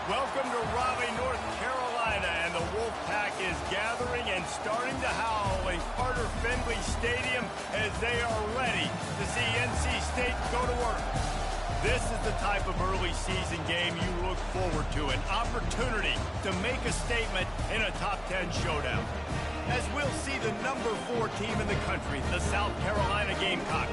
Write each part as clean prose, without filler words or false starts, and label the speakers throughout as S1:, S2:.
S1: Welcome to Raleigh, North Carolina, and the Wolfpack is gathering and starting to howl in Carter Finley Stadium as they are ready to see NC State go to work. This is the type of early season game you look forward to, an opportunity to make a statement in a top 10 showdown. As we'll see the number 4 team in the country, the South Carolina Gamecocks,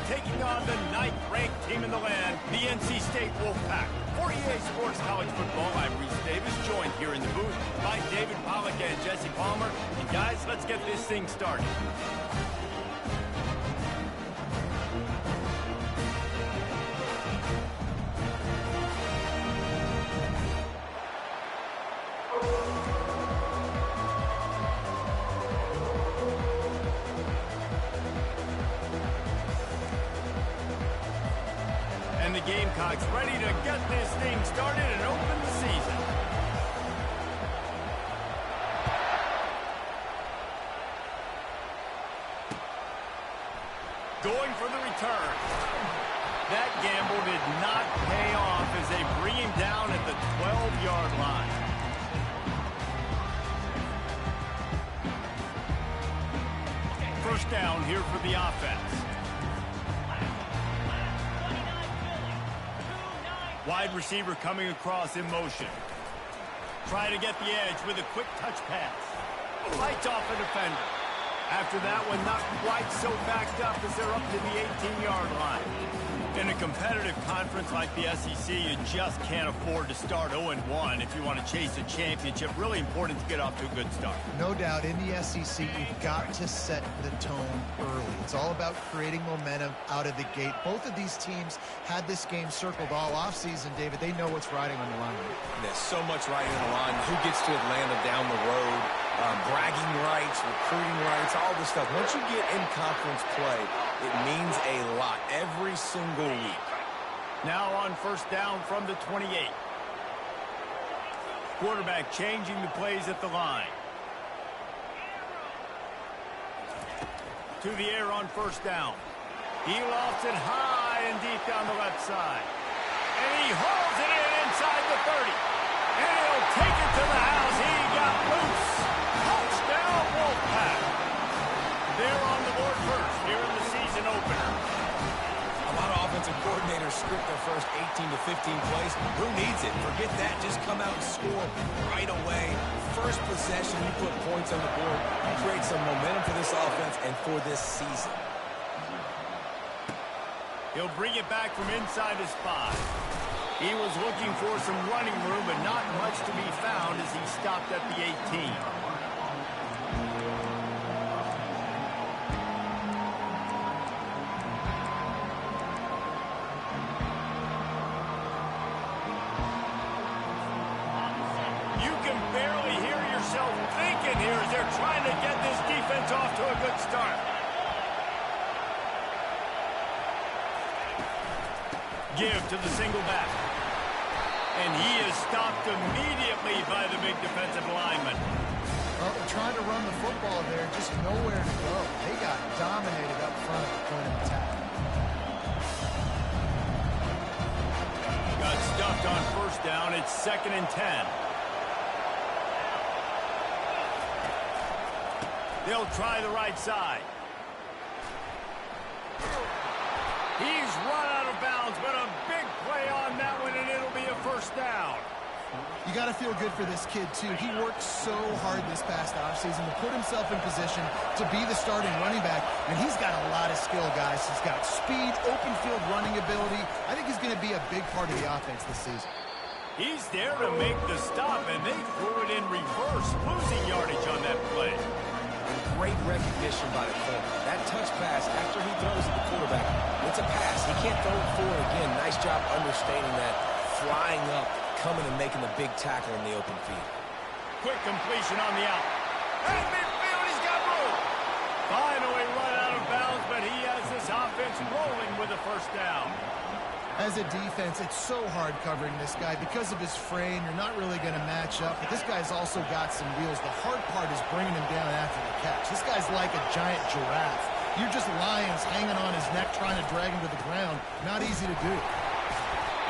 S1: taking on the 9th-ranked team in the land, the NC State Wolfpack. For EA Sports College Football, I'm Reese Davis, joined here in the booth by David Pollack and Jesse Palmer. And guys, let's get this thing started. And the Gamecocks ready to get this thing started and open the season. Going for the return. That gamble did not pay off as they bring him down at the 12-yard line. First down here for the offense. Wide receiver coming across in motion. Trying to get the edge with a quick touch pass. Fights off a defender. After that one, not quite so backed up as they're up to the 18-yard line. In a competitive conference like the SEC, you just can't afford to start 0-1 if you want to chase a championship. Really important to get off to a good start.
S2: No doubt, in the SEC, you've got to set the tone early. It's all about creating momentum out of the gate. Both of these teams had this game circled all offseason, David. They know what's riding on the line.
S3: There's so much riding on the line. Who gets to Atlanta down the road? Bragging rights, recruiting rights, all this stuff. Once you get in conference play, it means a lot every single week.
S1: Now on first down from the 28. Quarterback changing the plays at the line. To the air on first down. He lofts it high and deep down the left side. And he hauls it in inside the 30. And he'll take it to the house. He got loose. Touchdown, Wolfpack. They're on the board first here in the season opener.
S3: A lot of offensive coordinators script their first 18 to 15 plays. Who needs it? Forget that. Just come out and score right away. First possession, you put points on the board. You create some momentum for this offense and for this season.
S1: He'll bring it back from inside his 5. He was looking for some running room, but not much to be found as he stopped at the 18. You can barely hear yourself thinking here as they're trying to get this defense off to a good start. Give to the single back. And he is stopped immediately by the big defensive lineman.
S2: Well, they're trying to run the football there, just nowhere to go. They got dominated up front at the point of attack.
S1: Got stuffed on first down. It's 2nd and 10. They'll try the right side. He's run out of bounds, but a big play on that one, and it'll be a first down.
S2: You got to feel good for this kid, too. He worked so hard this past offseason to put himself in position to be the starting running back, and he's got a lot of skill, guys. He's got speed, open field running ability. I think he's going to be a big part of the offense this season.
S1: He's there to make the stop, and they threw it in reverse, losing yardage on that play.
S3: Great recognition by the corner. That touch pass after he throws at the quarterback, it's a pass. He can't throw it forward again. Nice job understanding that, flying up, coming and making the big tackle in the open field.
S1: Quick completion on the out. And midfield, he's got room. Finally run out of bounds, but he has this offense rolling with a first down.
S2: As a defense, it's so hard covering this guy. Because of his frame, you're not really going to match up. But this guy's also got some wheels. The hard part is bringing him down after the catch. This guy's like a giant giraffe. You're just lions hanging on his neck trying to drag him to the ground. Not easy to do.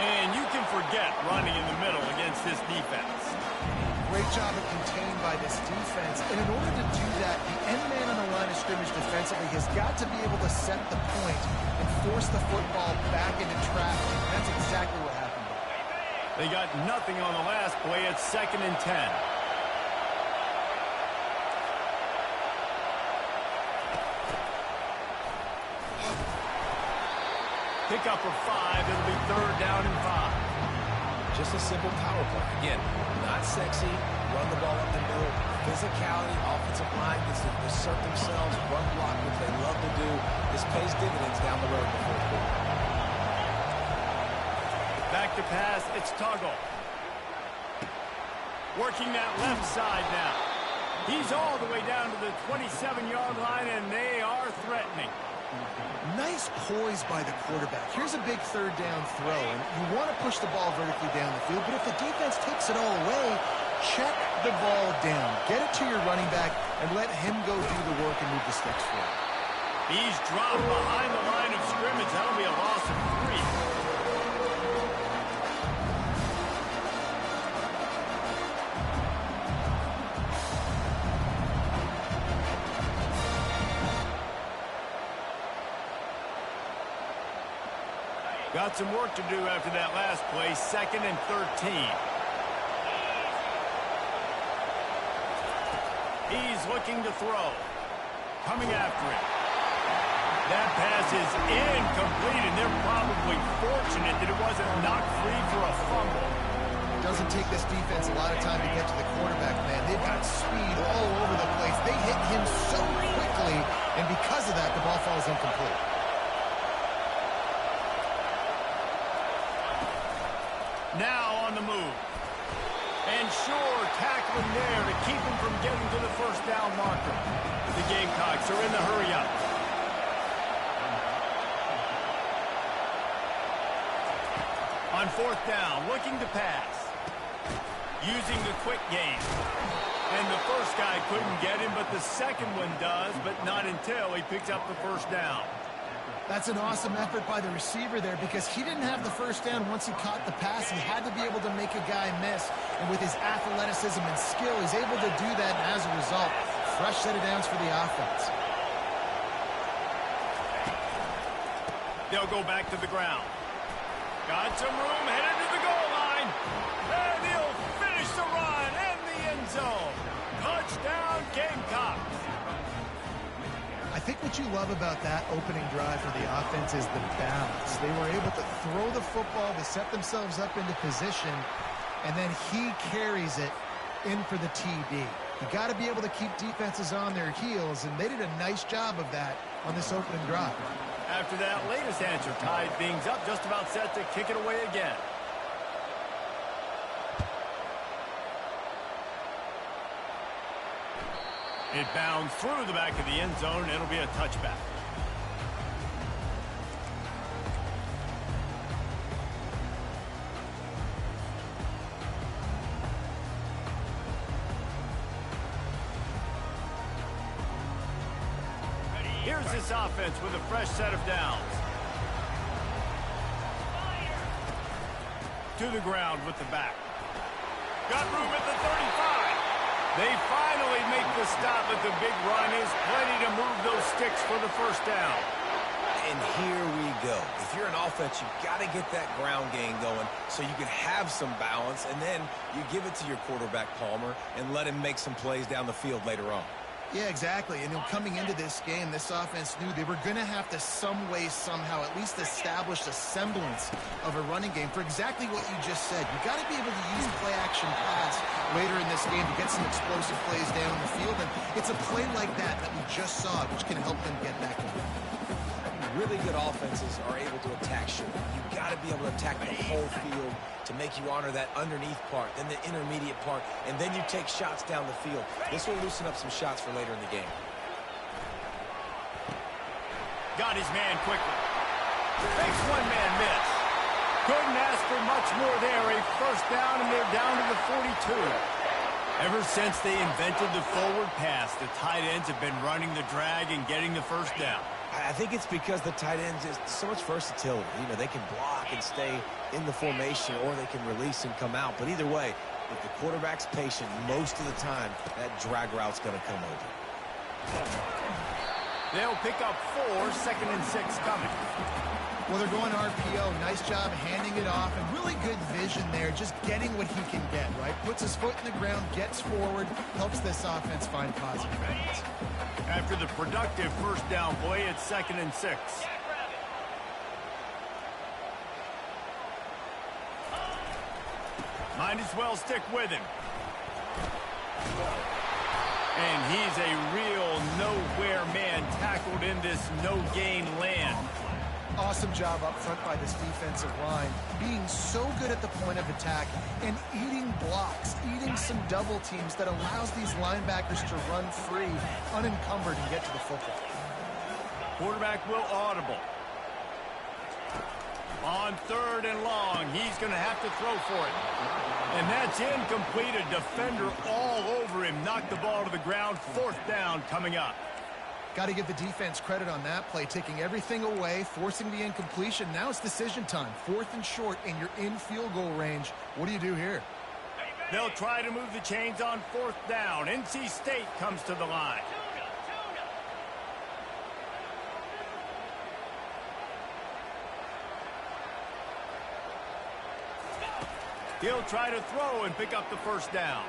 S1: And you can forget running in the middle against this defense.
S2: Great job of contained by this defense. And in order to do that, the end man on the line of scrimmage defensively has got to be able to set the point and force the football back into traffic. That's exactly what happened.
S1: They got nothing on the last play. It's 2nd and 10. Pick up of 5. It'll be 3rd down and 5.
S3: Just a simple power play. Again, not sexy, run the ball up the middle, physicality, offensive line gets to assert themselves, run block, which they love to do. This pays dividends down the road in the fourth quarter.
S1: Back to pass, it's Tuggle. Working that left side now. He's all the way down to the 27-yard line, and they are threatening.
S2: Nice poise by the quarterback. Here's a big 3rd down throw, and you want to push the ball vertically down the field, but if the defense takes it all away, check the ball down. Get it to your running back and let him go do the work and move the sticks for you.
S1: He's dropped behind the line of scrimmage. That'll be a loss of 3. Got some work to do after that last play. 2nd and 13. He's looking to throw. Coming after it. That pass is incomplete, and they're probably fortunate that it wasn't knocked free for a fumble.
S2: It doesn't take this defense a lot of time to get to the quarterback, man. They've got speed all over the place. They hit him so quickly, and because of that, the ball falls incomplete.
S1: Now on the move. And sure, tackling there to keep him from getting to the 1st down marker. The Gamecocks are in the hurry-up. On 4th down, looking to pass. Using the quick game. And the first guy couldn't get him, but the second one does, but not until he picks up the 1st down.
S2: That's an awesome effort by the receiver there because he didn't have the 1st down once he caught the pass. He had to be able to make a guy miss. And with his athleticism and skill, he's able to do that. And as a result, fresh set of downs for the offense.
S1: They'll go back to the ground. Got some room, headed to the goal line. And he'll finish the run in the end zone. Touchdown, Gamecocks.
S2: I think what you love about that opening drive for the offense is the balance. They were able to throw the football, to set themselves up into position, and then he carries it in for the TD. You got to be able to keep defenses on their heels, and they did a nice job of that on this opening drive.
S1: After that latest answer tied things up, just about set to kick it away again. It bounds through the back of the end zone. It'll be a touchback. Here's this offense with a fresh set of downs. To the ground with the back. Got room at the 35. They finally make the stop, but the big run is plenty to move those sticks for the 1st down.
S3: And here we go. If you're an offense, you've got to get that ground game going so you can have some balance, and then you give it to your quarterback, Palmer, and let him make some plays down the field later on.
S2: Yeah, exactly. And coming into this game, this offense knew they were going to have to some way, somehow, at least establish a semblance of a running game for exactly what you just said. You got to be able to use play-action pass later in this game to get some explosive plays down the field. And it's a play like that that we just saw, which can help them get back in.
S3: Really good offenses are able to attack short. You've got to be able to attack the whole field to make you honor that underneath part, then the intermediate part, and then you take shots down the field. This will loosen up some shots for later in the game.
S1: Got his man quickly. Makes one-man miss. Couldn't ask for much more there. A 1st down, and they're down to the 42. Ever since they invented the forward pass, the tight ends have been running the drag and getting the 1st down.
S3: I think it's because the tight ends is so much versatility. You know, they can block and stay in the formation, or they can release and come out. But either way, if the quarterback's patient, most of the time, that drag route's going to come over.
S1: They'll pick up 4, 2nd and 6 coming.
S2: Well, they're going RPO. Nice job handing it off, and really good vision there, just getting what he can get, right? Puts his foot in the ground, gets forward, helps this offense find positive points.
S1: After the productive first down play, it's 2nd and 6. Might as well stick with him. And he's a real nowhere man tackled in this no-gain land.
S2: Awesome job up front by this defensive line, being so good at the point of attack and eating blocks, eating some double teams that allows these linebackers to run free, unencumbered, and get to the football.
S1: Quarterback will audible. On 3rd and long, he's going to have to throw for it. And that's incomplete. A defender all over him. Knocked the ball to the ground. 4th down coming up.
S2: Got to give the defense credit on that play, taking everything away, forcing the incompletion. Now it's decision time. 4th and short, and you're in field goal range. What do you do here?
S1: They'll try to move the chains on 4th down. NC State comes to the line. He'll try to throw and pick up the first down.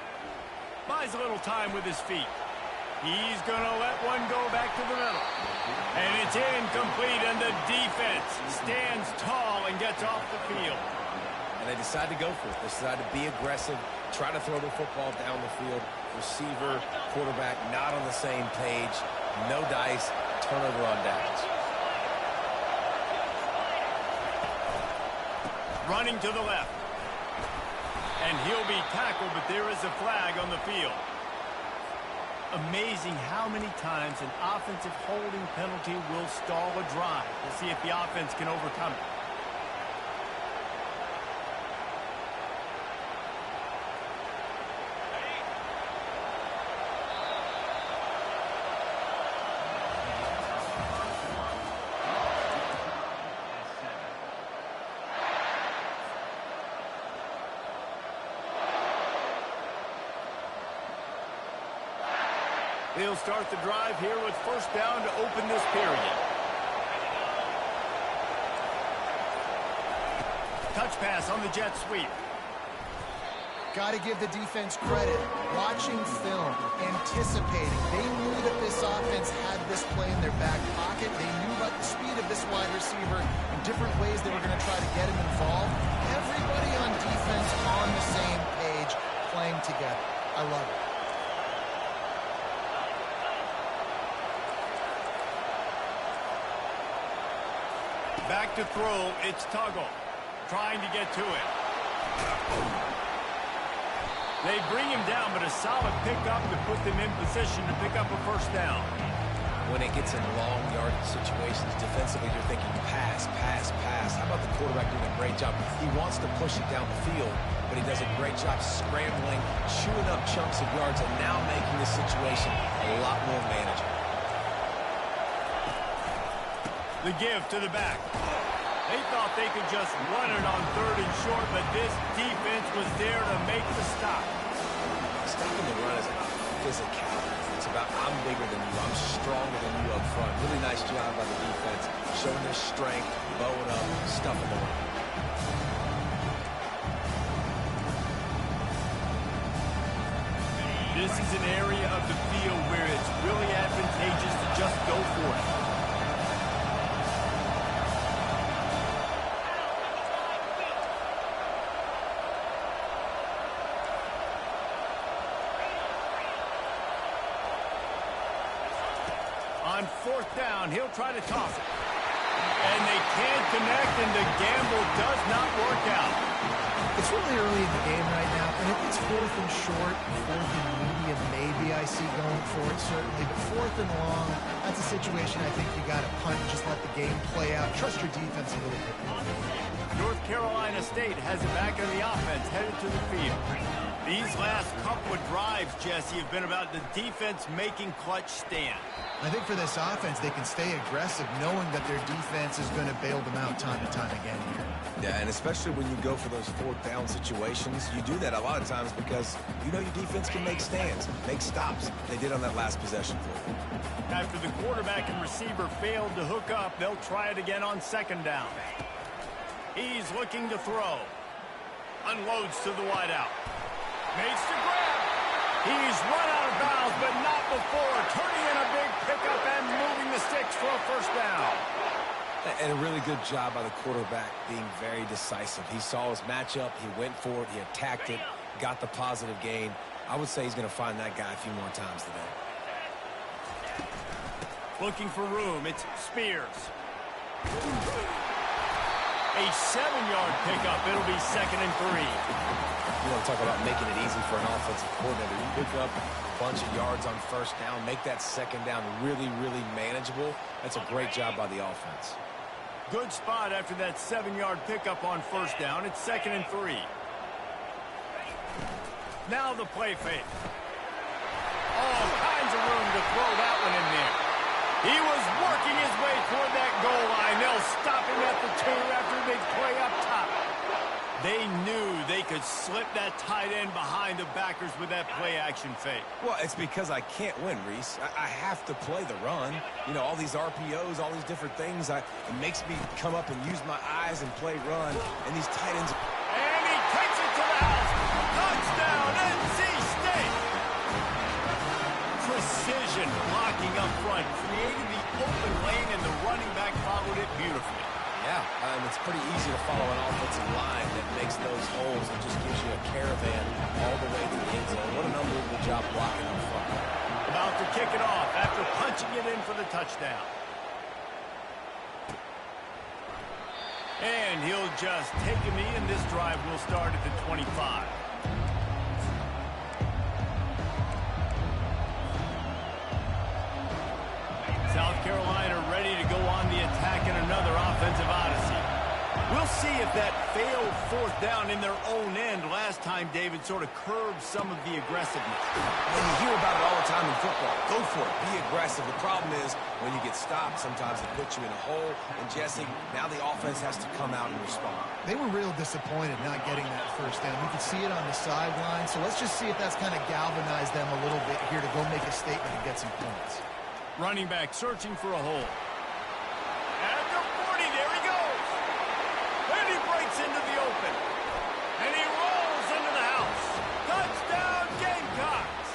S1: Buys a little time with his feet. He's going to let one go back to the middle. And it's incomplete, and the defense stands tall and gets off the field.
S3: And they decide to go for it. They decide to be aggressive, try to throw the football down the field. Receiver, quarterback, not on the same page. No dice, turnover on downs.
S1: Running to the left. And he'll be tackled, but there is a flag on the field. Amazing how many times an offensive holding penalty will stall a drive. We'll see if the offense can overcome it. He'll start the drive here with 1st down to open this period. Touch pass on the jet sweep.
S2: Got to give the defense credit. Watching film, anticipating. They knew that this offense had this play in their back pocket. They knew about the speed of this wide receiver and different ways they were going to try to get him involved. Everybody on defense on the same page, playing together. I love it.
S1: Back to throw, it's Tuggle, trying to get to it. They bring him down, but a solid pickup to put them in position to pick up a 1st down.
S3: When it gets in long yardage situations, defensively, you're thinking pass, pass, pass. How about the quarterback doing a great job? He wants to push it down the field, but he does a great job scrambling, chewing up chunks of yards, and now making this situation a lot more manageable.
S1: The give to the back. They thought they could just run it on 3rd and short, but this defense was there to make the stop.
S3: Stopping the run is about physicality. It's about I'm bigger than you, I'm stronger than you up front. Really nice job by the defense, showing their strength, bowing up, stuffing the run.
S1: This is an area of the field where it's really advantageous to just go for it. On 4th down, he'll try to toss it. And they can't connect, and the gamble does not work out.
S2: It's really early in the game right now, and if it's 4th and short, 4th and medium, maybe I see going for it, certainly. But 4th and long, that's a situation I think you got to punt and just let the game play out. Trust your defense a little bit more.
S1: North Carolina State has it back in the offense, headed to the field. These last couple of drives, Jesse, have been about the defense making clutch stands.
S2: I think for this offense, they can stay aggressive knowing that their defense is going to bail them out time and time again here.
S3: Yeah, and especially when you go for those fourth down situations, you do that a lot of times because you know your defense can make stands, make stops. They did on that last possession for you.
S1: After the quarterback and receiver failed to hook up, they'll try it again on second down. He's looking to throw. Unloads to the wideout. Makes the grab. He's run out of bounds, but not before. Turning in a big pickup and moving the sticks for a first down.
S3: And a really good job by the quarterback being very decisive. He saw his matchup. He went for it. He attacked it. Got the positive gain. I would say he's going to find that guy a few more times today.
S1: Looking for room. It's Spears. A 7-yard pickup. It'll be 2nd and 3.
S3: You want to talk about making it easy for an offensive coordinator. You pick up a bunch of yards on first down, make that second down really, really manageable. That's a great job by the offense.
S1: Good spot after that 7-yard pickup on first down. It's 2nd and 3. Now the play fake. All kinds of room to throw that one in there. He was working his way toward that goal line. They'll stop him at the 2 after a big play up top. They knew they could slip that tight end behind the backers with that play-action fake.
S3: Well, it's because I can't win, Reese. I have to play the run. You know, all these RPOs, all these different things. It makes me come up and use my eyes and play run. And these tight ends...
S1: And he takes it to the house. Touchdown, NC State. Precision blocking up front. Created the open lane, and the running back followed it beautifully.
S3: Yeah, it's pretty easy to follow an offensive line that makes those holes and just gives you a caravan all the way to the end zone. What an unbelievable job blocking up front.
S1: About to kick it off after punching it in for the touchdown. And he'll just take a knee, and this drive will start at the 25. South Carolina ready to go on the attack in another offensive odyssey. We'll see if that failed fourth down in their own end last time, David, sort of curbed some of the aggressiveness.
S3: When you hear about it all the time in football, go for it. Be aggressive. The problem is when you get stopped, sometimes it puts you in a hole. And, Jesse, now the offense has to come out and respond.
S2: They were real disappointed not getting that first down. You could see it on the sideline. So let's just see if that's kind of galvanized them a little bit here to go make a statement and get some points.
S1: Running back searching for a hole. At the 40, there he goes. And he breaks into the open. And he rolls into the house. Touchdown, Gamecocks.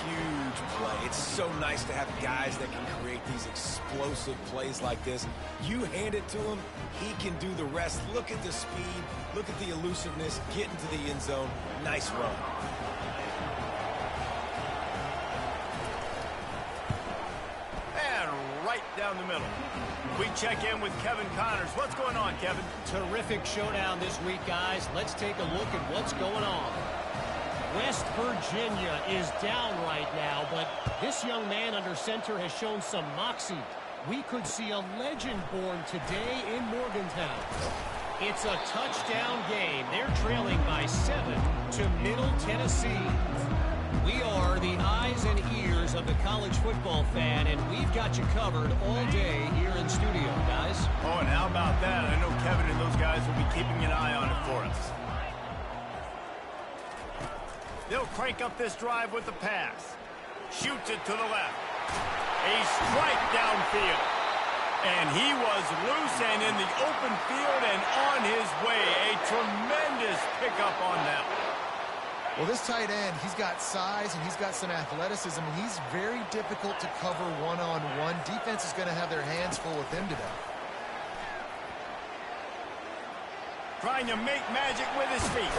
S3: Huge play. It's so nice to have guys that can create these explosive plays like this. You hand it to him, he can do the rest. Look at the speed. Look at the elusiveness. Get into the end zone. Nice run.
S1: Down the middle. We check in with Kevin Connors. What's going on, Kevin?
S4: Terrific showdown this week, guys. Let's take a look at what's going on. West Virginia is down right now, but this young man under center has shown some moxie. We could see a legend born today in Morgantown. It's a touchdown game. They're trailing by 7 to Middle Tennessee. We are the eyes and ears of the college football fan, and we've got you covered all day here in studio, guys.
S1: Oh, and how about that? I know Kevin and those guys will be keeping an eye on it for us. They'll crank up this drive with the pass. Shoots it to the left. A strike downfield. And he was loose and in the open field and on his way. A tremendous pickup on that one.
S2: Well, this tight end, he's got size and he's got some athleticism, and he's very difficult to cover one-on-one. Defense is going to have their hands full with him today.
S1: Trying to make magic with his feet.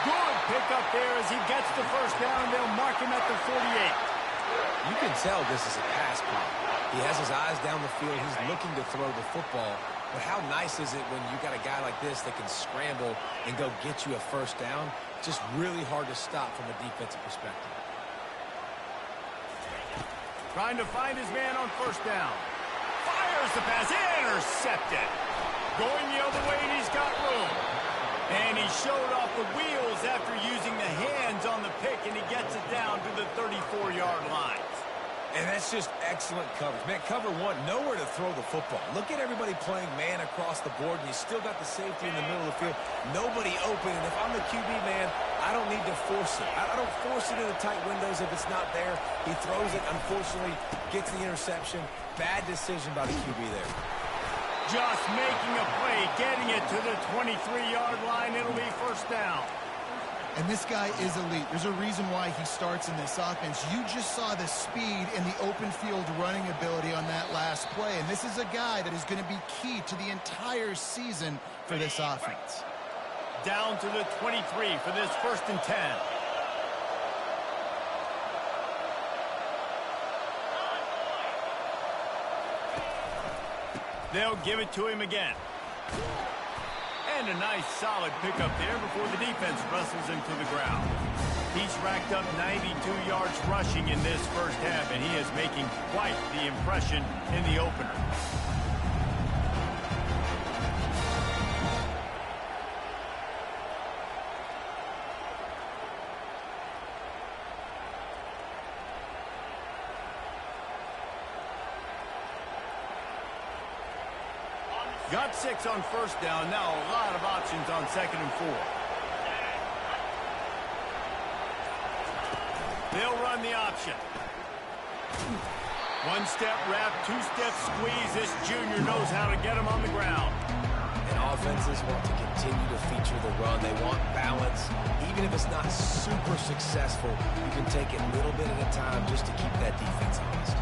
S1: Good pickup there as he gets the first down. They'll mark him at the 48.
S3: You can tell this is a pass play. He has his eyes down the field. He's looking to throw the football. But how nice is it when you got a guy like this that can scramble and go get you a first down? Just really hard to stop from a defensive perspective.
S1: Trying to find his man on first down. Fires the pass. Intercepted. Going the other way, and he's got room. And he showed off the wheels after using the hands on the pick, and he gets it down to the 34-yard line.
S3: And that's just excellent coverage. Man, cover one, nowhere to throw the football. Look at everybody playing man across the board, and you still got the safety in the middle of the field. Nobody open, and if I'm the QB, man, I don't need to force it. I don't force it into tight windows if it's not there. He throws it, unfortunately, gets the interception. Bad decision by the QB there.
S1: Just making a play, getting it to the 23-yard line. It'll be first down.
S2: And this guy is elite. There's a reason why he starts in this offense. You just saw the speed and the open field running ability on that last play. And this is a guy that is going to be key to the entire season for this offense.
S1: Down to the 23 for this 1st and 10. They'll give it to him again. And a nice solid pickup there before the defense wrestles him to the ground. He's racked up 92 yards rushing in this first half, and he is making quite the impression in the opener. Got 6 on first down. Now a lot of options on 2nd and 4. They'll run the option. 1-step wrap, 2-step squeeze. This junior knows how to get him on the ground.
S3: And offenses want to continue to feature the run. They want balance. Even if it's not super successful, you can take it a little bit at a time just to keep that defense honest.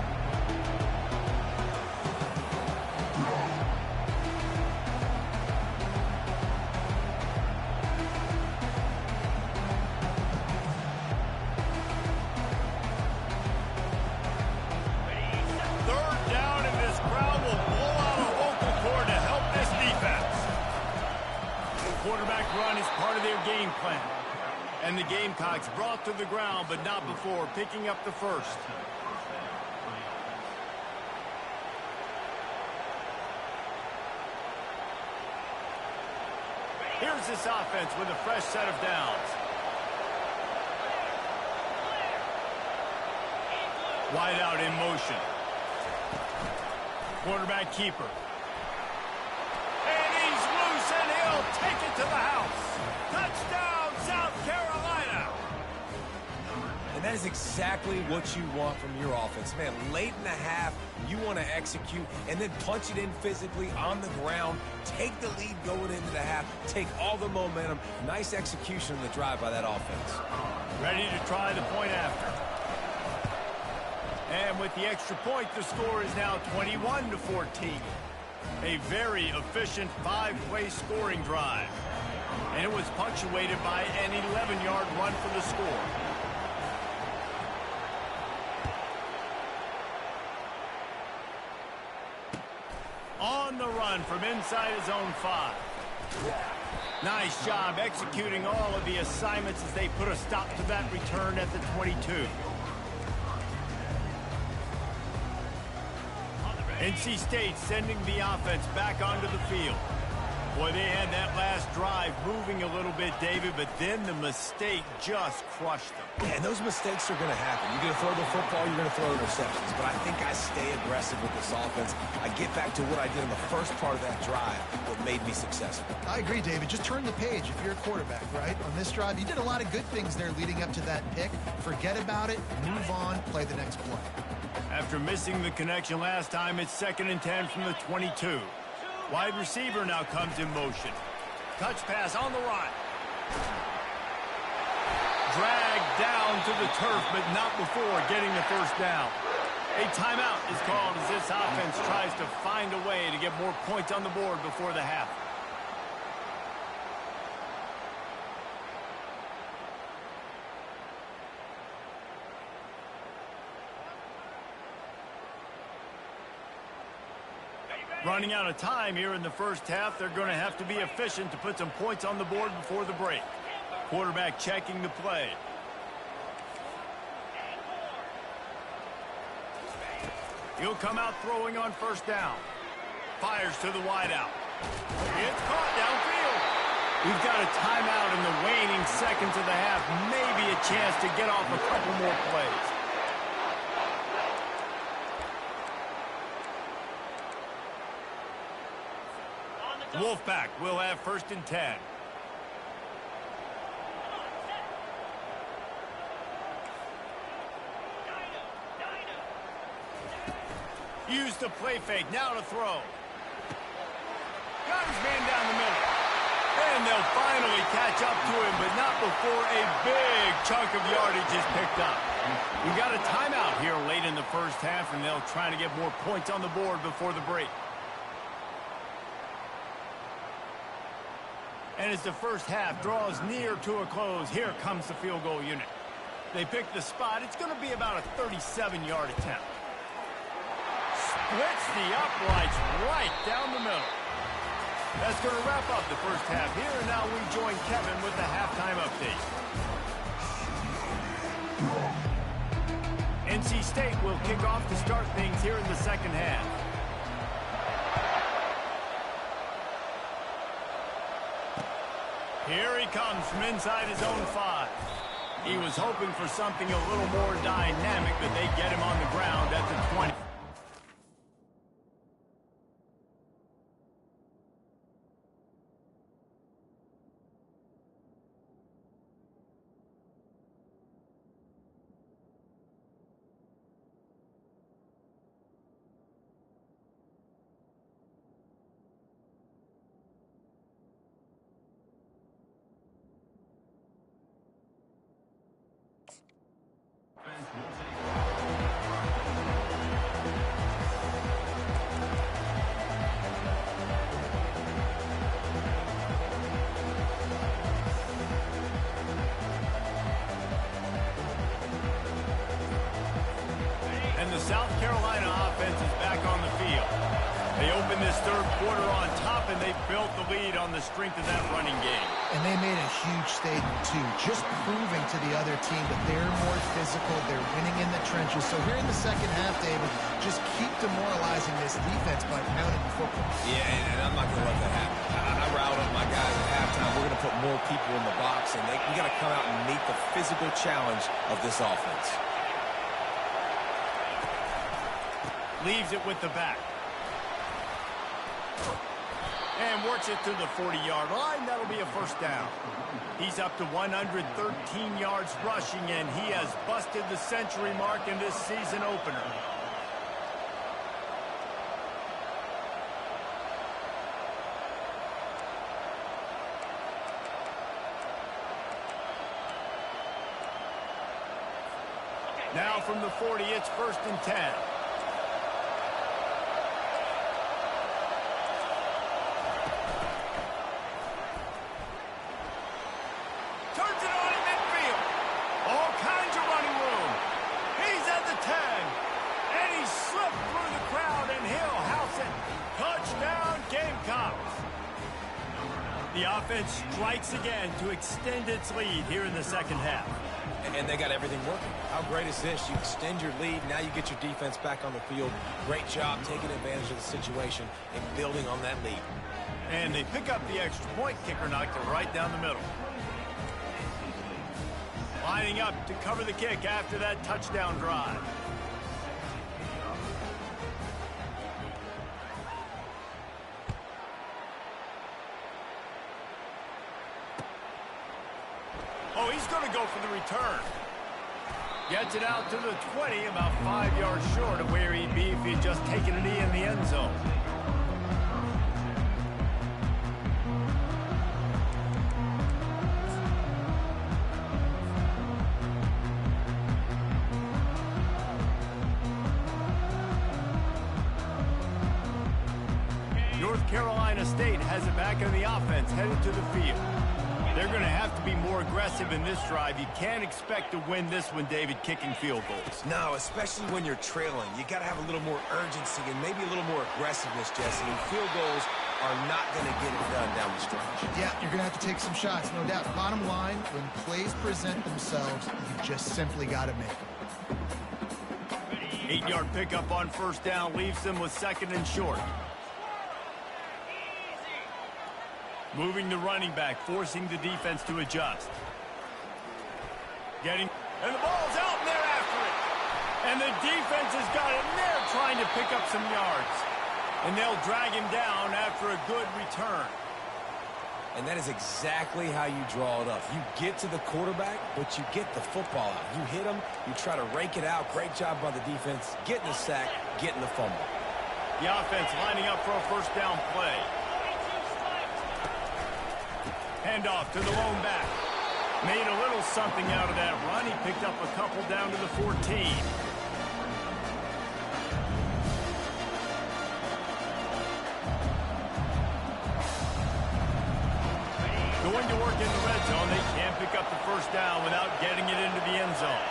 S1: Quarterback run is part of their game plan. And the Gamecocks brought to the ground, but not before picking up the first. Here's this offense with a fresh set of downs. Wide out in motion. Quarterback keeper. And he'll take it to the house. Touchdown, South Carolina.
S3: And that is exactly what you want from your offense. Man, late in the half, you want to execute and then punch it in physically on the ground. Take the lead going into the half. Take all the momentum. Nice execution in the drive by that offense.
S1: Ready to try the point after. And with the extra point, the score is now 21-14. A very efficient 5-play scoring drive. And it was punctuated by an 11-yard run for the score. On the run from inside his own 5. Nice job executing all of the assignments as they put a stop to that return at the 22. NC State sending the offense back onto the field. Boy, they had that last drive moving a little bit, David, but then the mistake just crushed them.
S3: Yeah, and those mistakes are going to happen. You're going to throw the football, you're going to throw interceptions. But I think I stay aggressive with this offense. I get back to what I did in the first part of that drive, what made me successful.
S2: I agree, David. Just turn the page if you're a quarterback, right? On this drive, you did a lot of good things there leading up to that pick. Forget about it, move on, play the next play.
S1: After missing the connection last time, it's 2nd and 10 from the 22. Wide receiver now comes in motion. Touch pass on the run. Dragged down to the turf, but not before getting the first down. A timeout is called as this offense tries to find a way to get more points on the board before the half. Running out of time here in the first half, they're going to have to be efficient to put some points on the board before the break. Quarterback checking the play. He'll come out throwing on first down. Fires to the wideout. It's caught downfield. We've got a timeout in the waning seconds of the half. Maybe a chance to get off a couple more plays. Wolfpack will have 1st and 10. Use the play fake. Now to throw. Got his man down the middle. And they'll finally catch up to him, but not before a big chunk of yardage is picked up. We got a timeout here late in the first half, and they'll try to get more points on the board before the break. And as the first half draws near to a close, here comes the field goal unit. They pick the spot. It's going to be about a 37-yard attempt. Splits the uprights right down the middle. That's going to wrap up the first half here, and now we join Kevin with the halftime update. NC State will kick off to start things here in the second half. Here he comes from inside his own 5. He was hoping for something a little more dynamic, but they get him on the ground at the 20. And the South Carolina offense is back on the field. They opened this third quarter on top, and they built the lead on the strength of that running game.
S2: And they made a huge statement, too, just proving to the other team that they're more physical, they're winning in the trenches. So here in the second half, David, just keep demoralizing this defense by pounding the football.
S3: Yeah, and I'm not going to let that happen. I riled up my guys at halftime. We're going to put more people in the box, and we got to come out and meet the physical challenge of this offense.
S1: Leaves it with the back. And works it to the 40-yard line. That'll be a first down. He's up to 113 yards rushing, and he has busted the century mark in this season opener. Now from the 40, it's 1st and 10. The offense strikes again to extend its lead here in the second half.
S3: And they got everything working. How great is this? You extend your lead, now you get your defense back on the field. Great job taking advantage of the situation and building on that lead.
S1: And they pick up the extra point. Kicker knocked it right down the middle. Lining up to cover the kick after that touchdown drive. Oh, he's going to go for the return. Gets it out to the 20, about 5 yards short of where he'd be if he'd just taken a knee in the end zone. North Carolina State has it back in the offense, headed to the field. They're going to have to be more aggressive in this drive. You can't expect to win this one, David, kicking field goals.
S3: No, especially when you're trailing. You got to have a little more urgency and maybe a little more aggressiveness, Jesse. And field goals are not going to get it done down the stretch.
S2: Yeah, you're going to have to take some shots, no doubt. Bottom line, when plays present themselves, you just simply got to make them.
S1: 8-yard pickup on first down leaves them with 2nd and short. Moving the running back, forcing the defense to adjust. And the ball's out, and they're after it. And the defense has got it, and they're trying to pick up some yards. And they'll drag him down after a good return.
S3: And that is exactly how you draw it up. You get to the quarterback, but you get the football out. You hit him, you try to rake it out. Great job by the defense, getting the sack, getting the fumble.
S1: The offense lining up for a first down play. Handoff to the lone back. Made a little something out of that run. He picked up a couple down to the 14. Going to work in the red zone. They can't pick up the first down without getting it into the end zone.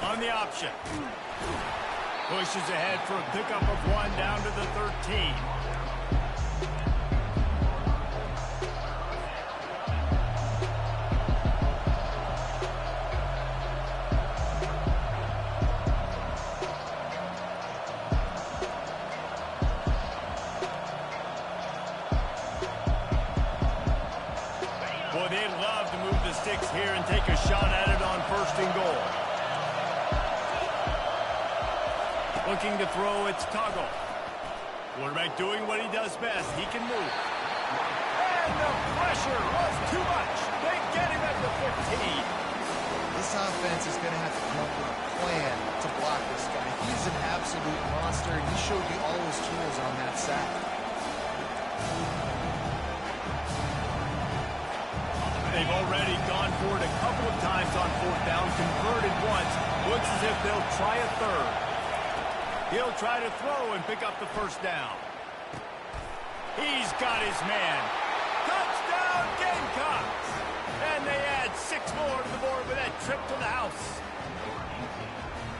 S1: On the option. Pushes ahead for a pickup of 1 down to the 13. Boy, they'd love to move the sticks here and take a shot at it on 1st and goal. Looking to throw, it's Toggle. Quarterback doing what he does best. He can move. And the pressure was too much. They get him at the 15.
S2: This offense is going to have to come up with a plan to block this guy. He's an absolute monster, and he showed you all his tools on that sack.
S1: They've already gone for it a couple of times on 4th down, converted once. Looks as if they'll try a third. He'll try to throw and pick up the first down. He's got his man. Touchdown, Gamecocks! And they add 6 more to the board with that trip to the house.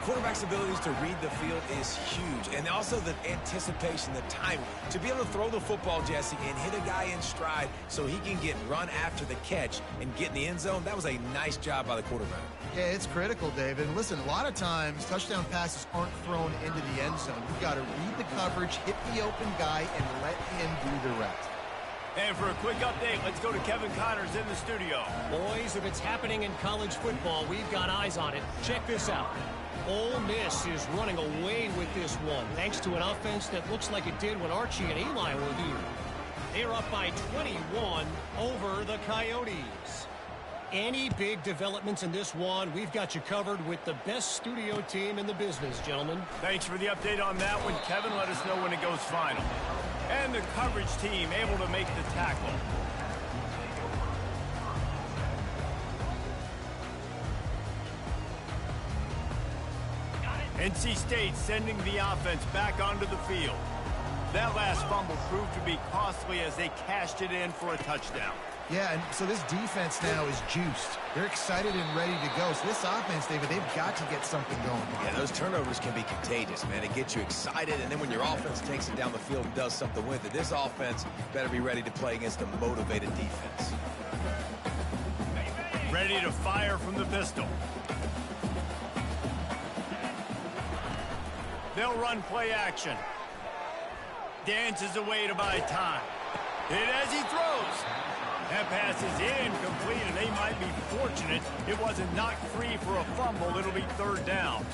S3: Quarterback's abilities to read the field is huge. And also the anticipation, the time. To be able to throw the football, Jesse, and hit a guy in stride so he can get run after the catch and get in the end zone, that was a nice job by the quarterback.
S2: Yeah, it's critical, David. And listen, a lot of times, touchdown passes aren't thrown into the end zone. You've got to read the coverage, hit the open guy, and let him do the rest.
S1: And for a quick update, let's go to Kevin Connors in the studio.
S4: Boys, if it's happening in college football, we've got eyes on it. Check this out. Ole Miss is running away with this one, thanks to an offense that looks like it did when Archie and Eli were here. They're up by 21 over the Coyotes. Any big developments in this one, we've got you covered with the best studio team in the business, gentlemen.
S1: Thanks for the update on that one, Kevin. Let us know when it goes final. And the coverage team able to make the tackle. NC State sending the offense back onto the field. That last fumble proved to be costly as they cashed it in for a touchdown.
S2: Yeah, and so this defense now is juiced. They're excited and ready to go. So this offense, David, they've got to get something going.
S3: Yeah, those turnovers can be contagious, man. It gets you excited, and then when your offense takes it down the field and does something with it, this offense better be ready to play against a motivated defense.
S1: Ready to fire from the pistol. They'll run play action. Dances away to buy time. Hit as he throws. That pass is incomplete, and they might be fortunate it wasn't knocked free for a fumble. It'll be 3rd down.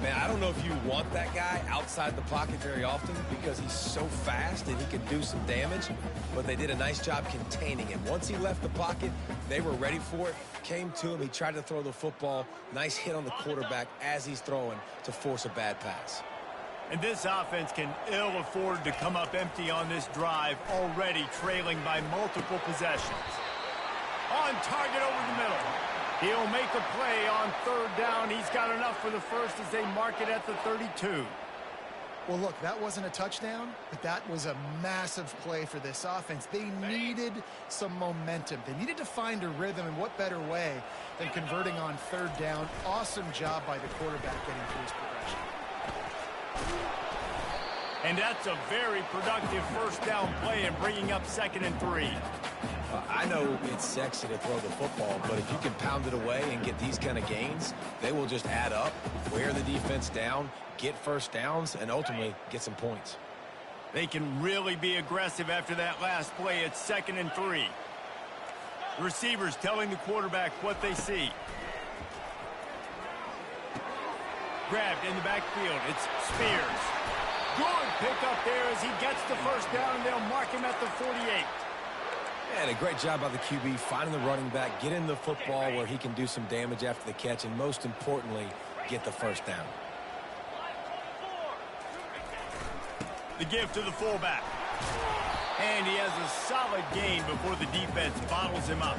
S3: Man, I don't know if you want that guy outside the pocket very often because he's so fast and he can do some damage, but they did a nice job containing him. Once he left the pocket, they were ready for it, came to him, he tried to throw the football. Nice hit on the quarterback as he's throwing to force a bad pass.
S1: And this offense can ill afford to come up empty on this drive, already trailing by multiple possessions. On target over the middle. He'll make a play on 3rd down. He's got enough for the first as they mark it at the 32.
S2: Well, look, that wasn't a touchdown, but that was a massive play for this offense. They needed some momentum. They needed to find a rhythm, and what better way than converting on 3rd down. Awesome job by the quarterback getting through his progression.
S1: And that's a very productive 1st down play and bringing up 2nd and 3.
S3: I know it's sexy to throw the football, but if you can pound it away and get these kind of gains, they will just add up, wear the defense down, get first downs, and ultimately get some points.
S1: They can really be aggressive after that last play. It's 2nd and 3. Receivers telling the quarterback what they see. Grabbed in the backfield. It's Spears. Good pickup there as he gets the first down, and they'll mark him at the 48.
S3: And a great job by the QB finding the running back, getting the football where he can do some damage after the catch, and most importantly, get the first down.
S1: The give to the fullback. And he has a solid gain before the defense bottles him up.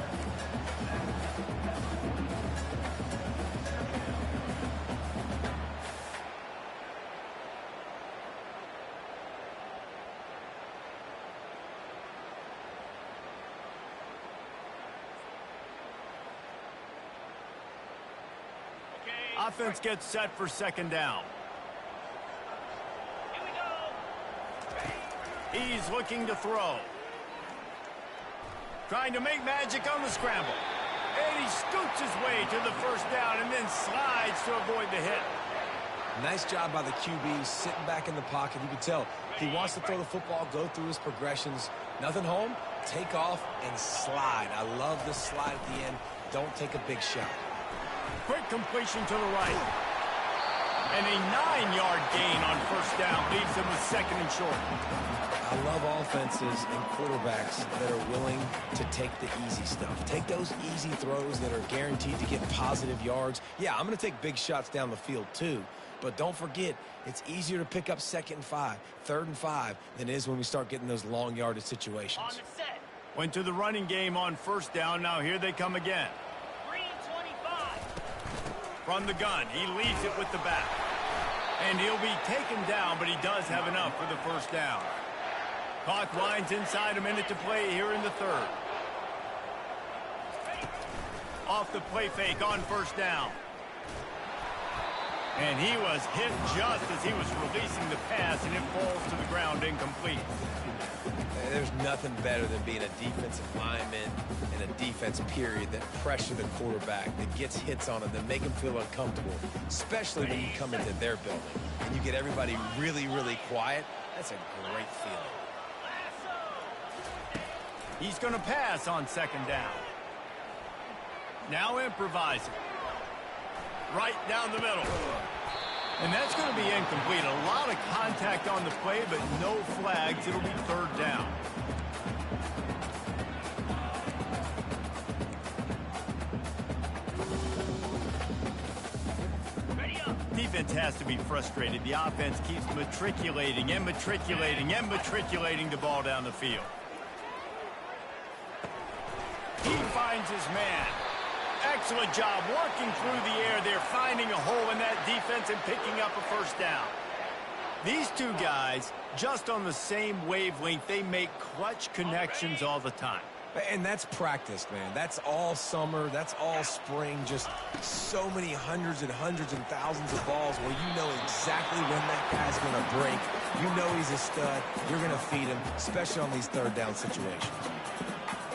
S1: Offense gets set for 2nd down. He's looking to throw. Trying to make magic on the scramble. And he scoots his way to the first down and then slides to avoid the hit.
S3: Nice job by the QB sitting back in the pocket. You can tell he wants to throw the football, go through his progressions. Nothing home, take off and slide. I love the slide at the end. Don't take a big shot.
S1: Quick completion to the right. And a 9-yard gain on first down leaves him with 2nd and short.
S3: I love offenses and quarterbacks that are willing to take the easy stuff. Take those easy throws that are guaranteed to get positive yards. Yeah, I'm going to take big shots down the field too. But don't forget, it's easier to pick up 2nd and 5, 3rd and 5 than it is when we start getting those long yardage situations.
S1: Went to the running game on first down. Now here they come again. From the gun, he leaves it with the back. And he'll be taken down, but he does have enough for the first down. Clock winds inside, a minute to play here in the 3rd. Off the play fake on first down. And he was hit just as he was releasing the pass, and it falls to the ground incomplete.
S3: There's nothing better than being a defensive lineman and a defense period that pressure the quarterback, that gets hits on him, that make him feel uncomfortable, especially when you come into their building and you get everybody really, really quiet. That's a great feeling.
S1: He's going to pass on 2nd down. Now improvising. Right down the middle. And that's going to be incomplete. A lot of contact on the play, but no flags. It'll be 3rd down. Defense has to be frustrated. The offense keeps matriculating and matriculating and matriculating the ball down the field. He finds his man. Excellent job working through the air there, finding a hole in that defense and picking up a first down. These two guys, just on the same wavelength, they make clutch connections all the time.
S3: And that's practice, man. That's all summer. That's all spring. Just so many hundreds and thousands of balls where you know exactly when that guy's going to break. You know he's a stud. You're going to feed him, especially on these 3rd down situations.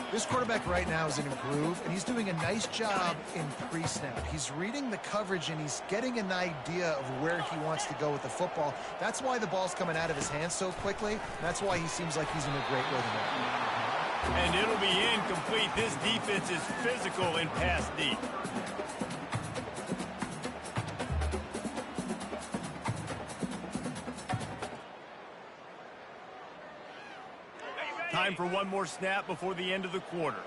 S2: This quarterback right now is in a groove, and he's doing a nice job in pre-snap. He's reading the coverage, and he's getting an idea of where he wants to go with the football. That's why the ball's coming out of his hands so quickly. That's why he seems like he's in a great rhythm there.
S1: And it'll be incomplete. This defense is physical in pass deep. Time for one more snap before the end of the quarter.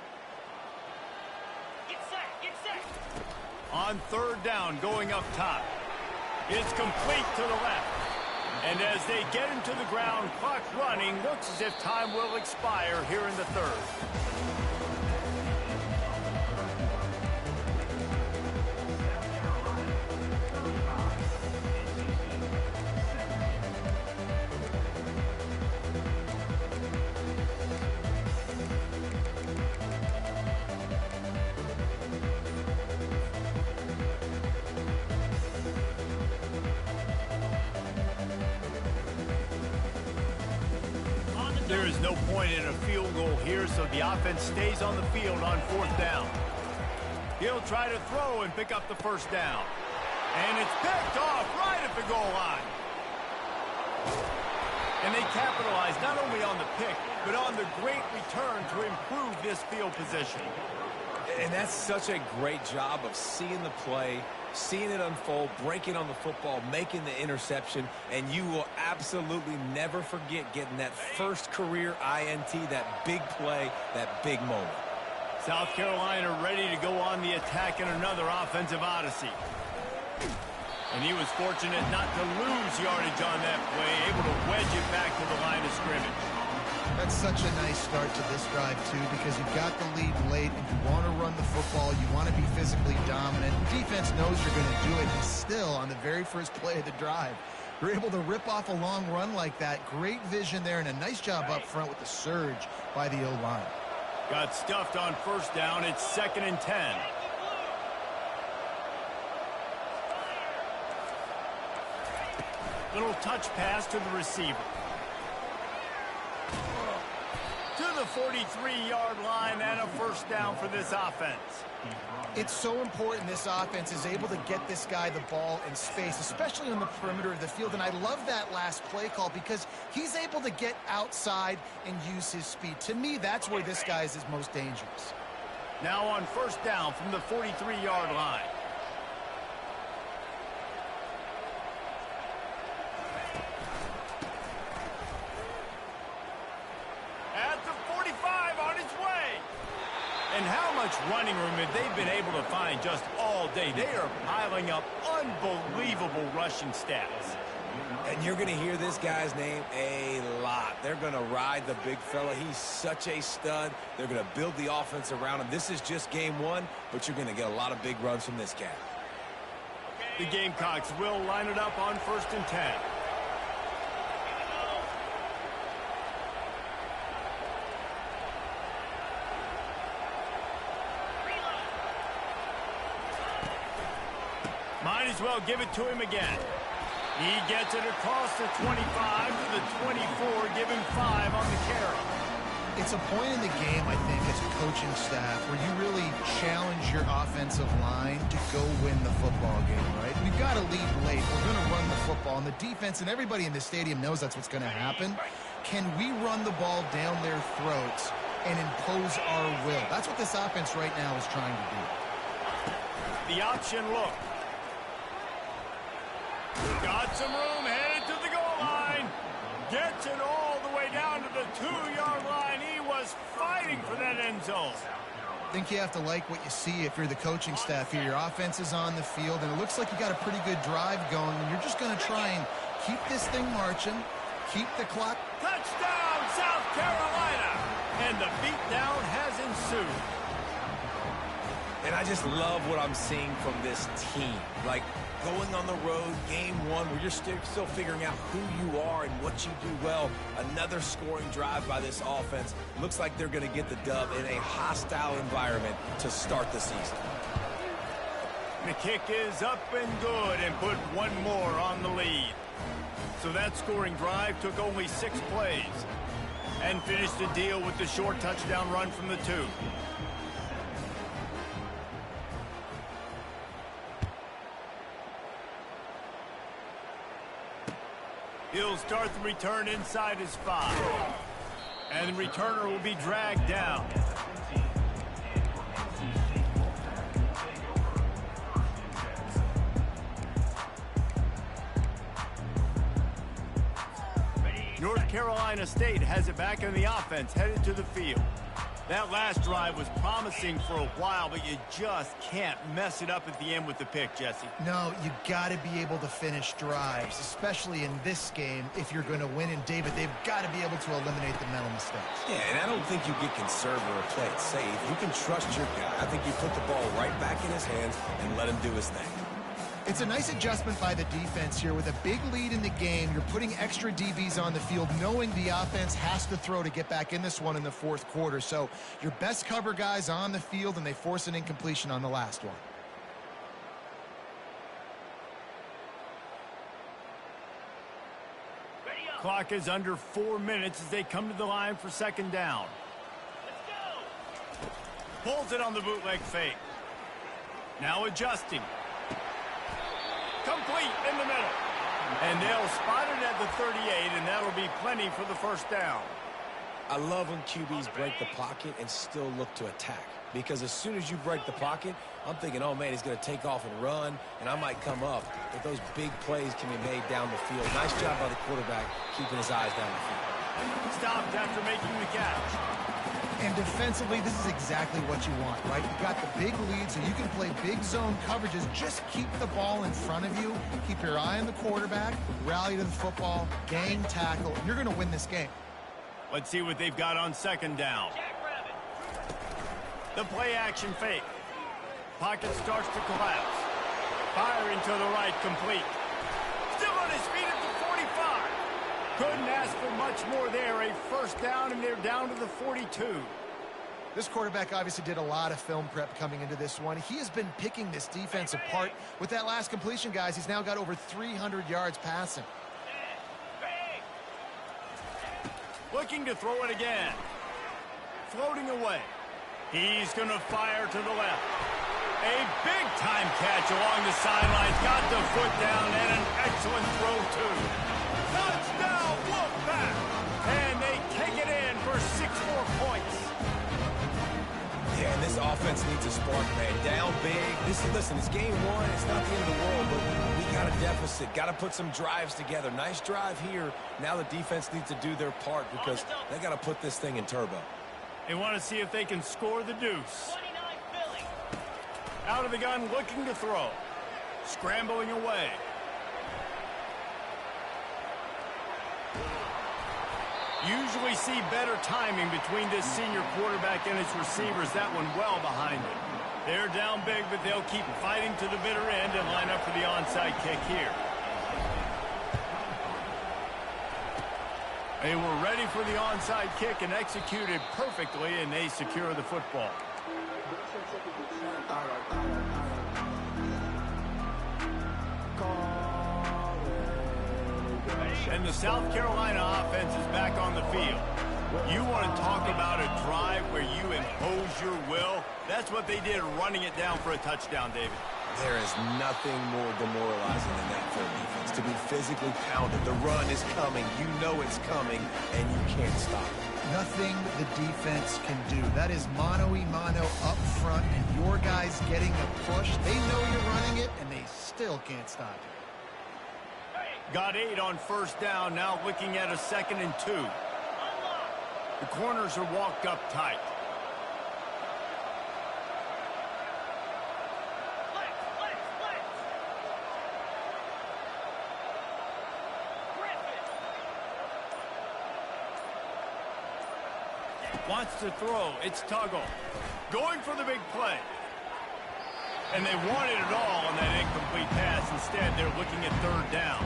S5: Get set.
S1: On 3rd down, going up top. It's complete to the left. And as they get him to the ground, clock running, looks as if time will expire here in the 3rd. There is no point point in a field goal here, so the offense stays on the field on 4th down. He'll try to throw and pick up the first down. And it's picked off right at the goal line. And they capitalize not only on the pick, but on the great return to improve this field position.
S3: And that's such a great job of seeing the play, seeing it unfold, breaking on the football, making the interception, and you will absolutely never forget getting that first career INT, that big play, that big moment.
S1: South Carolina ready to go on the attack in another offensive odyssey. And he was fortunate not to lose yardage on that play, able to wedge it back to the line of scrimmage.
S2: That's such a nice start to this drive, too, because you've got the lead late and you want to run the football. You want to be physically dominant. The defense knows you're going to do it, and still, on the very first play of the drive, you're able to rip off a long run like that. Great vision there and a nice job up front with the surge by the O-line.
S1: Got stuffed on first down. It's 2nd and 10. Little touch pass to the receiver. To the 43-yard line and a first down for this offense.
S2: It's so important this offense is able to get this guy the ball in space, especially on the perimeter of the field. And I love that last play call because he's able to get outside and use his speed. To me, that's where this guy is most dangerous.
S1: Now on first down from the 43-yard line. And how much running room have they been able to find just all day? They are piling up unbelievable rushing stats.
S3: And you're going to hear this guy's name a lot. They're going to ride the big fella. He's such a stud. They're going to build the offense around him. This is just game one, but you're going to get a lot of big runs from this guy.
S1: The Gamecocks will line it up on 1st and 10. Might as well give it to him again. He gets it across the 25 to the 24, give him 5 on the carry.
S2: It's a point in the game, I think, as a coaching staff, where you really challenge your offensive line to go win the football game, right? We've got to lead late. We're going to run the football, and the defense and everybody in the stadium knows that's what's going to happen. Can we run the ball down their throats and impose our will? That's what this offense right now is trying to do.
S1: The option look. Got some room, headed to the goal line. Gets it all the way down to the 2-yard line. He was fighting for that end zone.
S2: I think you have to like what you see if you're the coaching staff here. Your offense is on the field, and it looks like you got a pretty good drive going, and you're just going to try and keep this thing marching, keep the clock.
S1: Touchdown, South Carolina! And the beatdown has ensued.
S3: And I just love what I'm seeing from this team. Like, going on the road, game one, where you're still figuring out who you are and what you do well. Another scoring drive by this offense. Looks like they're going to get the dub in a hostile environment to start the season.
S1: The kick is up and good and put one more on the lead. So that scoring drive took only 6 plays and finished the deal with the short touchdown run from the 2. He'll start the return inside his 5. And the returner will be dragged down. North Carolina State has it back in the offense, headed to the field. That last drive was promising for a while, but you just can't mess it up at the end with the pick, Jesse.
S2: No, you got to be able to finish drives, especially in this game if you're going to win. And, David, they've got to be able to eliminate the mental mistakes.
S3: Yeah, and I don't think you get conservative or play it safe. You can trust your guy. I think you put the ball right back in his hands and let him do his thing.
S2: It's a nice adjustment by the defense here. With a big lead in the game, you're putting extra DBs on the field, knowing the offense has to throw to get back in this one in the 4th quarter. So your best cover guys on the field, and they force an incompletion on the last one.
S1: Clock is under 4 minutes as they come to the line for second down.
S5: Let's go.
S1: Pulls it on the bootleg fake. Now adjusting. Complete in the middle. And they'll spot it at the 38, and that'll be plenty for the first down.
S3: I love when QBs break the pocket and still look to attack. Because as soon as you break the pocket, I'm thinking, oh, man, he's going to take off and run, and I might come up. But those big plays can be made down the field. Nice job by the quarterback keeping his eyes down the field.
S1: Stopped after making the catch.
S2: And defensively, this is exactly what you want, right? You got the big lead, so you can play big zone coverages. Just keep the ball in front of you. Keep your eye on the quarterback. Rally to the football. Gang tackle. You're going to win this game.
S1: Let's see what they've got on second down.
S5: Jackrabbit.
S1: The play action fake. Pocket starts to collapse. Firing to the right, complete. Still on his feet at the 45. Couldn't ask for much more there. A first down, and they're down to the 42.
S2: This quarterback obviously did a lot of film prep coming into this one. He has been picking this defense apart. With that last completion, guys, he's now got over 300 yards passing.
S1: Looking to throw it again. Floating away. He's going to fire to the left. A big-time catch along the sidelines. Got the foot down and an excellent throw, too. Touchdown, Wolfpack! And they take it in for 6 more points.
S3: Yeah, and this offense needs a spark, man. Down big. Listen, it's game one. It's not the end of the world, but we got a deficit. Got to put some drives together. Nice drive here. Now the defense needs to do their part because they got to put this thing in turbo.
S1: They want to see if they can score the deuce.
S5: 29 Philly.
S1: Out of the gun, looking to throw. Scrambling away. Usually see better timing between this senior quarterback and his receivers. That one well behind him. They're down big, but they'll keep fighting to the bitter end and line up for the onside kick here. They were ready for the onside kick and executed perfectly, and they secure the football. And the South Carolina offense is back on the field. You want to talk about a drive where you impose your will? That's what they did, running it down for a touchdown, David.
S3: There is nothing more demoralizing than that for a defense. To be physically pounded. The run is coming. You know it's coming, and you can't stop it.
S2: Nothing the defense can do. That is mano-a-mano up front, and your guys getting the push. They know you're running it, and they still can't stop it.
S1: Got 8 on first down, now looking at a 2nd and 2. The corners are walked up tight. Wants to throw. It's Tuggle. Going for the big play. And they wanted it all on that incomplete pass. Instead, they're looking at 3rd down.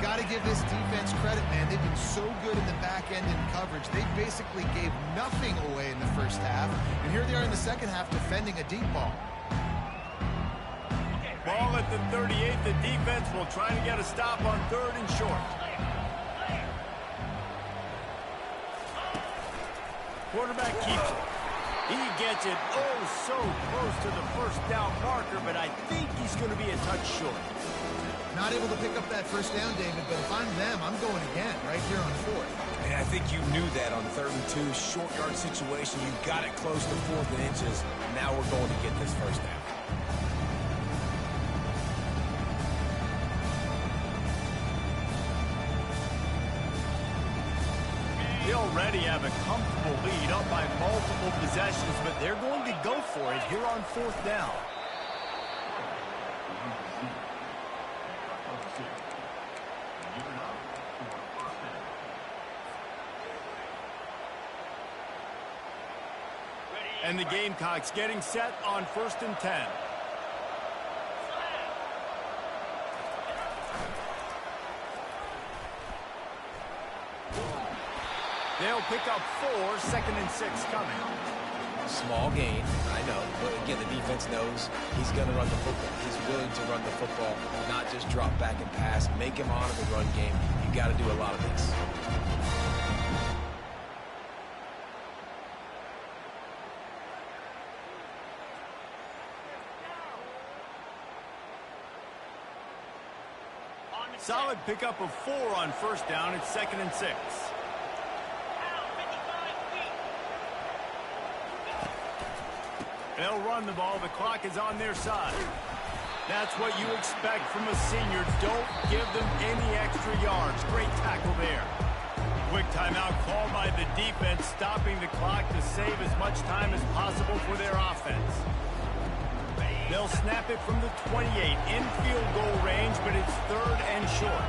S2: Got to give this defense credit, man. They've been so good in the back end in coverage. They basically gave nothing away in the first half. And here they are in the second half defending a deep ball.
S1: Ball at the 38. The defense will try to get a stop on 3rd and short. Quarterback keeps it. He gets it so close to the first down marker, but I think he's going to be a touch short.
S2: Not able to pick up that first down, David, but if I'm them, I'm going again right here on 4th.
S3: And I think you knew that on 3rd and 2, short yard situation. You got it close to 4th and inches. Now we're going to get this first down.
S1: They already have a comfortable lead up by multiple possessions, but they're going to go for it here on 4th down. And the Gamecocks getting set on 1st and 10. They'll pick up 4, 2nd and 6 coming.
S3: Small gain, I know. But again, the defense knows he's going to run the football. He's willing to run the football, not just drop back and pass. Make him honor the run game. You got to do a lot of this.
S1: Solid pickup of 4 on first down. It's 2nd and 6. They'll run the ball. The clock is on their side. That's what you expect from a senior. Don't give them any extra yards. Great tackle there. Quick timeout called by the defense, stopping the clock to save as much time as possible for their offense. They'll snap it from the 28 in field goal range, but it's 3rd and short.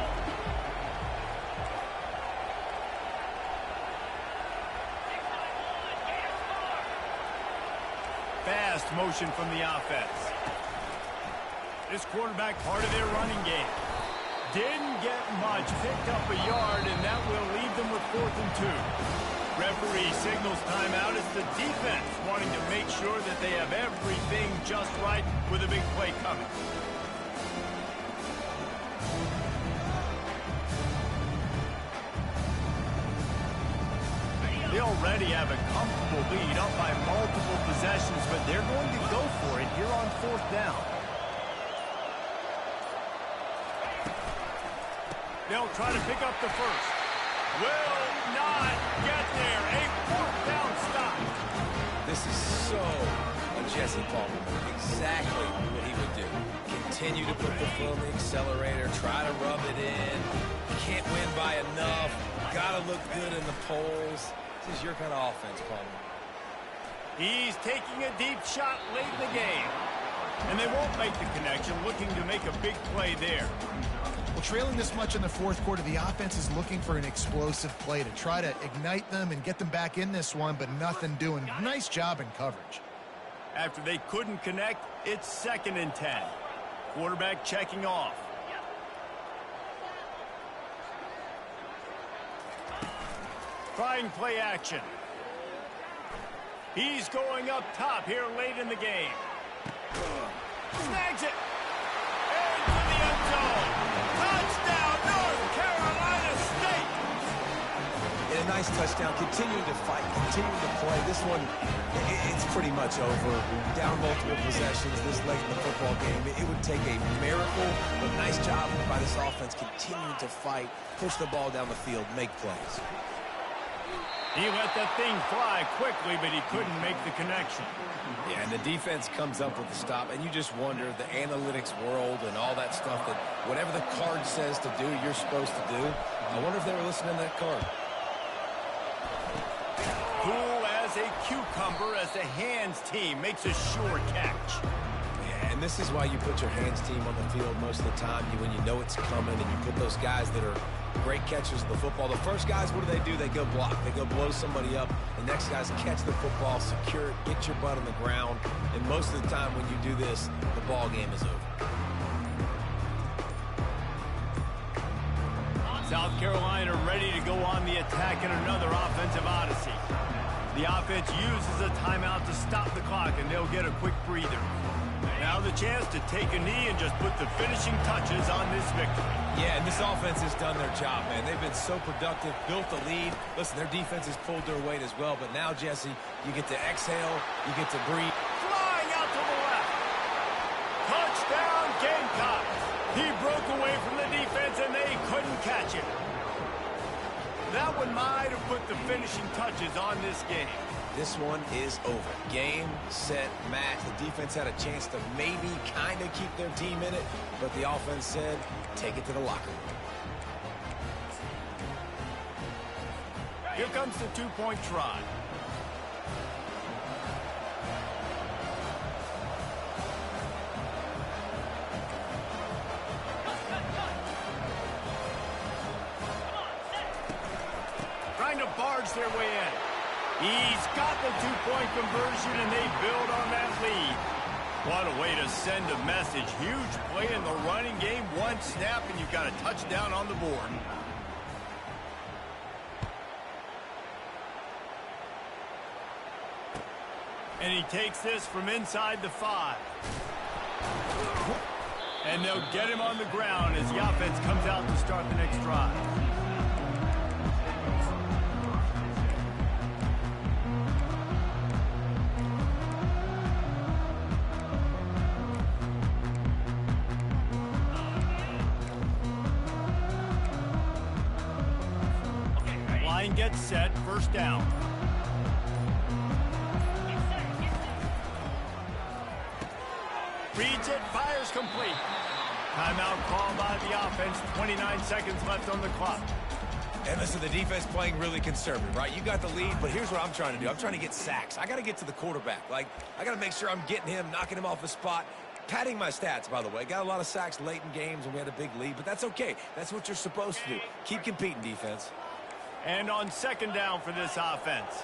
S1: Fast motion from the offense. This quarterback part of their running game. Didn't get much, picked up a yard, and that will leave them with 4th and 2. Referee signals timeout. It's the defense wanting to make sure that they have everything just right with a big play coming. They already have a comfortable lead up by multiple possessions, but they're going to go for it here on 4th down. They'll try to pick up the first. Will not get there. A 4th down stop.
S3: This is so a Jesse Palmer. Exactly what he would do. Continue to put the foot on the accelerator. Try to rub it in. Can't win by enough. Got to look good in the polls. This is your kind of offense, Palmer.
S1: He's taking a deep shot late in the game. And they won't make the connection, looking to make a big play there.
S2: Well, trailing this much in the 4th quarter, the offense is looking for an explosive play to try to ignite them and get them back in this one, but nothing doing. Nice job in coverage.
S1: After they couldn't connect, it's 2nd and 10. Quarterback checking off. Trying play action. He's going up top here late in the game. Snags it. Into the end zone. Touchdown, North Carolina State.
S3: And a nice touchdown. Continuing to fight. Continuing to play. This one, it's pretty much over. Down multiple possessions this late in the football game. It would take a miracle, but nice job by this offense continuing to fight, push the ball down the field, make plays.
S1: He let that thing fly quickly, but he couldn't make the connection.
S3: Yeah, and the defense comes up with the stop, and you just wonder, the analytics world and all that stuff, that whatever the card says to do, you're supposed to do. I wonder if they were listening to that card.
S1: Cool as a cucumber as the hands team makes a sure catch.
S3: Yeah, and this is why you put your hands team on the field most of the time, when you know it's coming, and you put those guys that are great catchers of the football. The first guys, what do? They go block. They go blow somebody up. The next guys catch the football, secure it, get your butt on the ground. And most of the time when you do this, the ball game is over.
S1: South Carolina ready to go on the attack in another offensive odyssey. The offense uses a timeout to stop the clock, and they'll get a quick breather. Now the chance to take a knee and just put the finishing touches on this victory.
S3: Yeah, and this offense has done their job, man. They've been so productive, built a lead. Listen, their defense has pulled their weight as well. But now, Jesse, you get to exhale, you get to breathe.
S1: Flying out to the left. Touchdown, Gamecocks. He broke away from the defense, and they couldn't catch him. That one might have put the finishing touches on this game.
S3: This one is over. Game, set, match. The defense had a chance to maybe kind of keep their team in it, but the offense said, take it to the locker room.
S1: Here comes the two-point try. Trying to barge their way in. He's got the two-point conversion, and they build on that lead. What a way to send a message. Huge play in the running game. One snap, and you've got a touchdown on the board. And he takes this from inside the 5. And they'll get him on the ground as the offense comes out to start the next drive. Line gets set, first down. Reads it, fires complete. Timeout called by the offense, 29 seconds left on the clock.
S3: And listen, the defense playing really conservative, right? You got the lead, but here's what I'm trying to do. I'm trying to get sacks. I got to get to the quarterback. Like, I got to make sure I'm getting him, knocking him off the spot. Padding my stats, by the way. Got a lot of sacks late in games when we had a big lead, but that's okay. That's what you're supposed to do. Keep competing, defense.
S1: And on second down for this offense.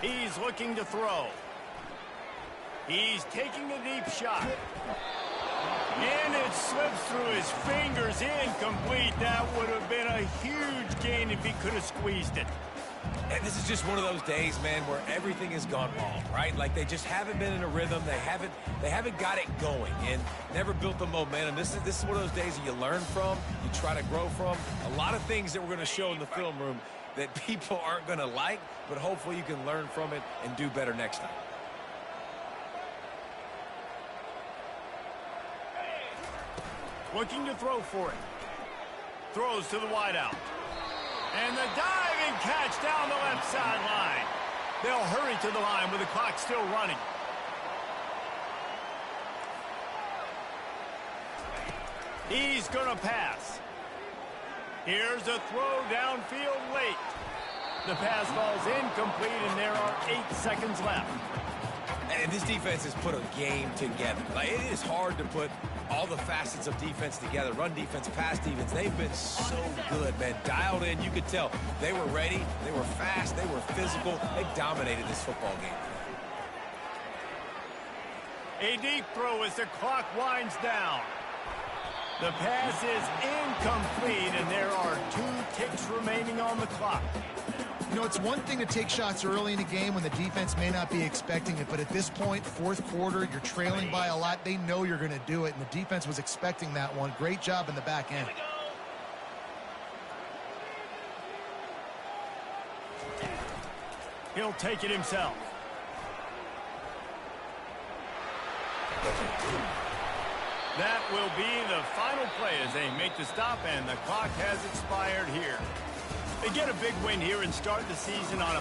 S1: He's looking to throw. He's taking a deep shot. And it slips through his fingers, incomplete. That would have been a huge gain if he could have squeezed it.
S3: And this is just one of those days, man, where everything has gone wrong, right? Like they just haven't been in a rhythm. They haven't got it going and never built the momentum. This is one of those days that you learn from, you try to grow from. A lot of things that we're going to show in the film room that people aren't going to like, but hopefully you can learn from it and do better next time.
S1: Looking to throw for it. Throws to the wideout. And the diving catch down the left sideline. They'll hurry to the line with the clock still running. He's going to pass. Here's a throw downfield late. The pass falls incomplete, and there are 8 seconds left.
S3: And this defense has put a game together. Like, it is hard to put all the facets of defense together. Run defense, pass defense. They've been so good, man. Dialed in. You could tell they were ready. They were fast. They were physical. They dominated this football game.
S1: A deep throw as the clock winds down. The pass is incomplete, and there are 2 ticks remaining on the clock.
S2: You know, it's one thing to take shots early in a game when the defense may not be expecting it, but at this point, fourth quarter, you're trailing by a lot. They know you're going to do it, and the defense was expecting that one. Great job in the back end.
S1: He'll take it himself. That will be the final play as they make the stop, and the clock has expired here. They get a big win here and start the season on a